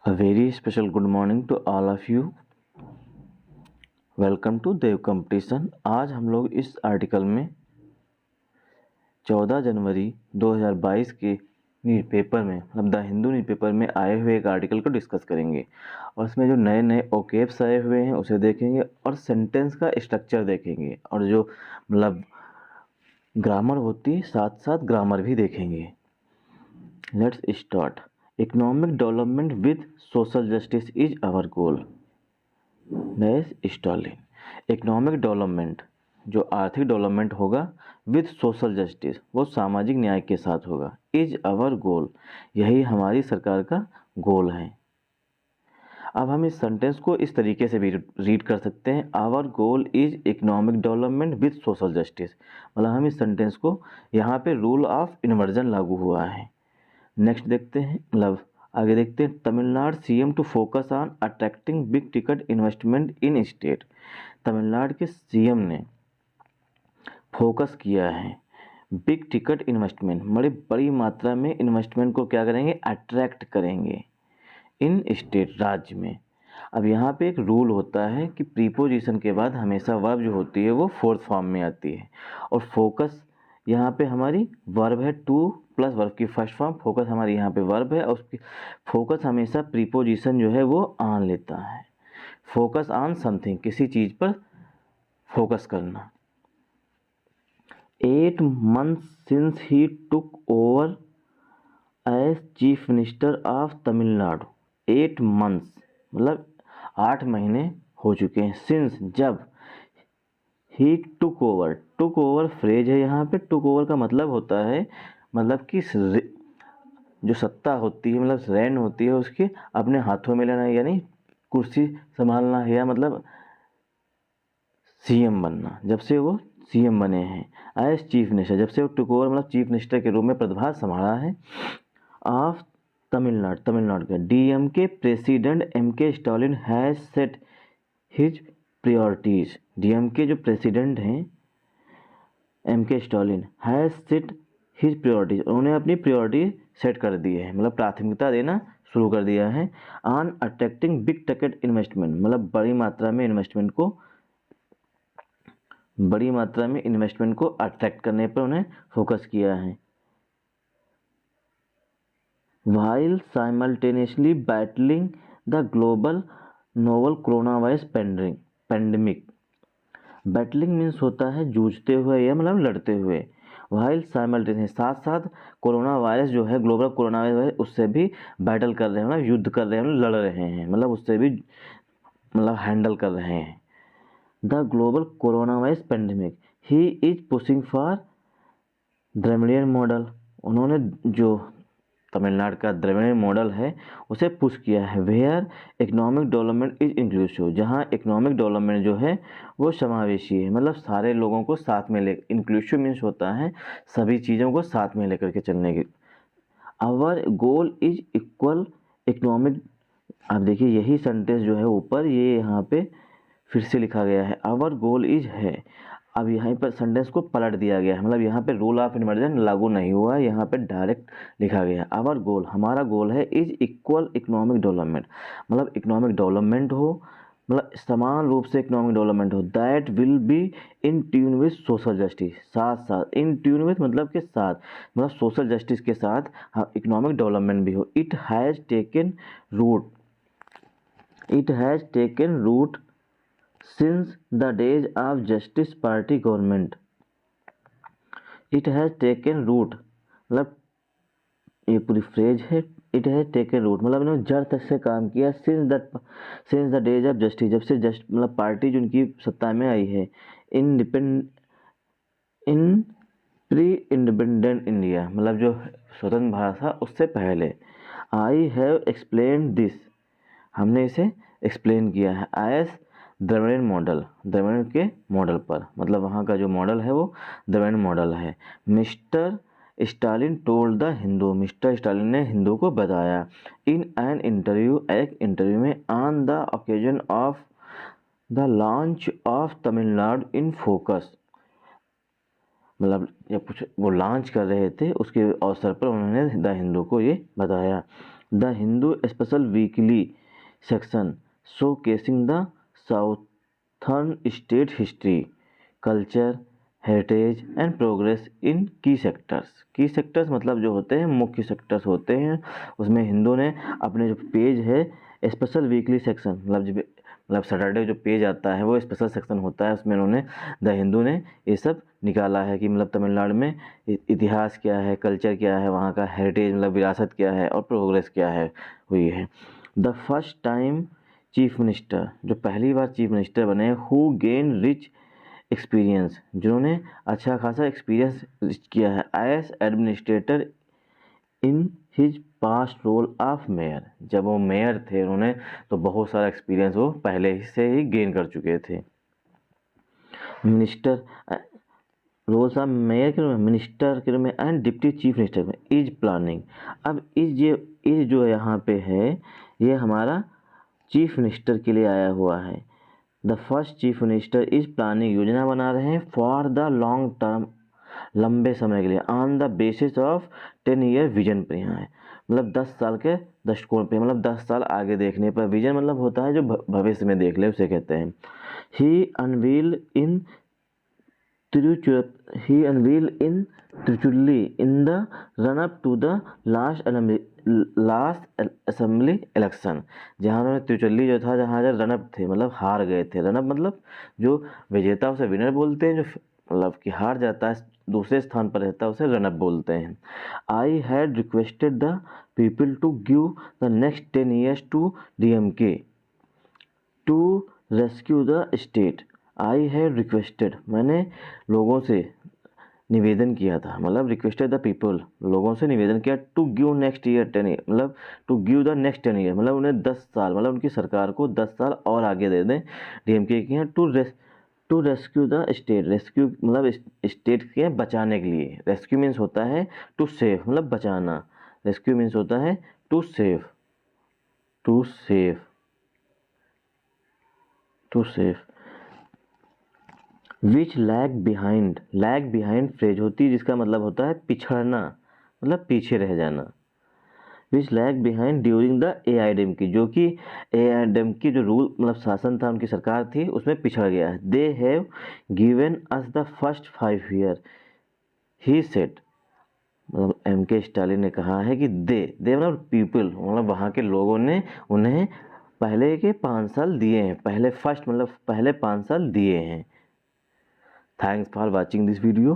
A very special good morning to all of you. Welcome to Dev competition. आज हम लोग इस आर्टिकल में 14 जनवरी 2022 के न्यूज़पेपर में मतलब द हिंदू न्यूज़पेपर में आए हुए एक आर्टिकल को डिस्कस करेंगे और उसमें जो नए नए ओकेब्स आए हुए हैं उसे देखेंगे और सेंटेंस का स्ट्रक्चर देखेंगे और जो मतलब ग्रामर होती है साथ साथ ग्रामर भी देखेंगे। Let's start. Economic development with social justice is our goal. Stalin. Economic development जो आर्थिक डेवलपमेंट होगा विद सोशल जस्टिस वो सामाजिक न्याय के साथ होगा। इज आवर गोल यही हमारी सरकार का गोल है। अब हम इस सेंटेंस को इस तरीके से भी रीड कर सकते हैं, our goal is economic development with social justice. मतलब हम इस सेंटेंस को यहाँ पे रूल ऑफ इन्वर्जन लागू हुआ है। नेक्स्ट देखते हैं, मतलब आगे देखते हैं। Tamil Nadu CM to focus on attracting big ticket investment in state. Tamil Nadu के सीएम ने फोकस किया है बिग टिकट इन्वेस्टमेंट, बड़ी मात्रा में इन्वेस्टमेंट को क्या करेंगे, अट्रैक्ट करेंगे इन स्टेट, राज्य में। अब यहाँ पे एक रूल होता है कि प्रीपोजिशन के बाद हमेशा वर्ब जो होती है वो फोर्थ फॉर्म में आती है और फोकस यहाँ पे हमारी वर्ब है, टू प्लस वर्ब की फर्स्ट फॉर्म, फोकस हमारी यहाँ पे वर्ब है और उसकी फोकस हमेशा प्रीपोजिशन जो है वो ऑन लेता है। फोकस ऑन समथिंग, किसी चीज़ पर फोकस करना। 8 months since he took over as chief minister of Tamil Nadu. 8 months मतलब 8 महीने हो चुके हैं। सिंस जब, ही टुक ओवर फ्रेज है यहाँ पे। टुक ओवर का मतलब होता है मतलब कि जो सत्ता होती है मतलब रैन होती है उसके अपने हाथों में लेना, यानी कुर्सी संभालना है या मतलब सीएम बनना। जब से वो सीएम बने हैं एज चीफ मिनिस्टर, जब से वो टुक ओवर मतलब चीफ मिनिस्टर के रूप में पदभार संभाला है ऑफ तमिलनाडु के DMK president MK Stalin has set his priorities. DMK जो प्रेसिडेंट हैं MK Stalin has set his priorities, उन्होंने अपनी प्रायोरिटी सेट कर दी है, मतलब प्राथमिकता देना शुरू कर दिया है on attracting big ticket investment, मतलब बड़ी मात्रा में इन्वेस्टमेंट को अट्रैक्ट करने पर उन्हें फोकस किया है। While simultaneously battling the global novel coronavirus pandemic, battling means होता है जूझते हुए या मतलब लड़ते हुए। वाइल साइमल्टेनियस साथ साथ कोरोना वायरस जो है, ग्लोबल कोरोना वायरस, उससे भी बैटल कर रहे हैं, मतलब युद्ध कर रहे हैं, लड़ रहे हैं, मतलब उससे भी मतलब हैंडल कर रहे हैं। The global corona virus pandemic he is pushing for Dravidian model, उन्होंने जो तमिलनाडु का द्रविडियन मॉडल है उसे पुश किया है। Where economic development is inclusive, जहाँ इकोनॉमिक डेवलपमेंट जो है वो समावेशी है, मतलब सारे लोगों को साथ में ले, इंक्लूसिव मीन्स होता है सभी चीज़ों को साथ में लेकर के चलने की। Our goal is equal economic, आप देखिए यही सेंटेंस जो है ऊपर ये यहाँ पे फिर से लिखा गया है, आवर गोल इज है। अब यहाँ पर सेंटेंस को पलट दिया गया है, मतलब यहाँ पे रूल ऑफ इन्वर्जन लागू नहीं हुआ, यहाँ पे डायरेक्ट लिखा गया है आवर गोल, हमारा गोल है इज इक्वल इकोनॉमिक डेवलपमेंट, मतलब इकोनॉमिक डेवलपमेंट हो, मतलब समान रूप से इकोनॉमिक डेवलपमेंट हो, that will be in tune with social justice, साथ साथ इन ट्यून विद मतलब के साथ, मतलब सोशल जस्टिस के साथ इकोनॉमिक डेवलपमेंट भी हो। It has taken root since the days of Justice Party government. It has taken root, मतलब ये पूरी फ्रेज है, इट हैज टेकन रूट मतलब इन्होंने जड़ तक से काम किया। Since the days of justice, जब से मतलब पार्टी जो उनकी सत्ता में आई है, इन प्री इंडिपेंडेंट इंडिया, मतलब जो स्वतंत्र भारत था उससे पहले। आई हैव एक्सप्लेन दिस, हमने इसे एक्सप्लेन किया है एज द्रविडियन मॉडल, द्रविड़ के मॉडल पर, मतलब वहाँ का जो मॉडल है वो द्रविड़ मॉडल है। Mister Stalin told the Hindu, mister Stalin ने हिंदू को बताया इन एन इंटरव्यू, एक इंटरव्यू में, on the occasion of the launch of Tamil Nadu in focus, मतलब जब कुछ वो लॉन्च कर रहे थे उसके अवसर पर उन्होंने द हिंदू को ये बताया। The Hindu special weekly section showcasing the southern state history, culture, heritage and progress in की सेक्टर्स। की सेक्टर्स मतलब जो होते हैं मुख्य सेक्टर्स होते हैं, उसमें हिंदू ने अपने जो पेज है स्पेशल वीकली सेक्शन मतलब सैटरडे जो पेज आता है वो स्पेशल सेक्शन होता है, उसमें उन्होंने द हिंदू ने ये सब निकाला है कि मतलब तमिलनाडु में इतिहास क्या है, कल्चर क्या है, वहाँ का हेरिटेज मतलब विरासत क्या है और प्रोग्रेस क्या है हुई है। The first time chief minister, जो पहली बार चीफ मिनिस्टर बने, हु गेन रिच एक्सपीरियंस, जिन्होंने अच्छा खासा एक्सपीरियंस किया है as administrator in his past role of mayor. जब वो मेयर थे उन्होंने तो बहुत सारा एक्सपीरियंस वो पहले से ही गेन कर चुके थे। मिनिस्टर रोल्स ऑफ मेयर के रूप में, मिनिस्टर के रूप में एंड डिप्टी चीफ मिनिस्टर में इज प्लानिंग। अब इज जो यहाँ पे है ये हमारा चीफ मिनिस्टर के लिए आया हुआ है। The first chief minister is planning, योजना बना रहे हैं फॉर द लॉन्ग टर्म, लंबे समय के लिए, on the basis of 10 year vision पर। यहाँ है मतलब 10 साल के दृष्टिकोण पे, मतलब 10 साल आगे देखने पर। विजन मतलब होता है जो भविष्य में देख ले उसे कहते हैं। He unveil in Tiruchuli in the run up to the last assembly election, जहाँ उन्होंने तिरुचुल्ली जो था जहाँ रन अप थे मतलब हार गए थे। रन अप मतलब जो विजेता उसे विनर बोलते हैं, जो मतलब कि हार जाता है दूसरे स्थान पर रहता है उसे रन अप बोलते हैं। I had requested the people to give the next 10 years to DMK to rescue the state. I have requested, मैंने लोगों से निवेदन किया था, मतलब रिक्वेस्टेड द पीपल, लोगों से निवेदन किया, to give next year 10 year, मतलब to give the next 10 year, मतलब उन्हें 10 साल, मतलब उनकी सरकार को 10 साल और आगे दे दें DMK के यहाँ। To rescue the state, rescue मतलब स्टेट के बचाने के लिए। रेस्क्यू मीन्स होता है टू सेव, मतलब बचाना। रेस्क्यू मीन्स होता है to save, to save, to save. Which lag behind phrase होती है जिसका मतलब होता है पिछड़ना, मतलब पीछे रह जाना। Which lag behind during the AIADMK, जो कि AIADMK जो रूल मतलब शासन था, उनकी सरकार थी, उसमें पिछड़ गया है। They have given us the first 5 year, he said, मतलब MK स्टालिन ने कहा है कि दे मतलब पीपल, मतलब वहाँ के लोगों ने उन्हें पहले के 5 साल दिए हैं, पहले फर्स्ट मतलब पहले 5 साल दिए हैं। Thanks for watching this video.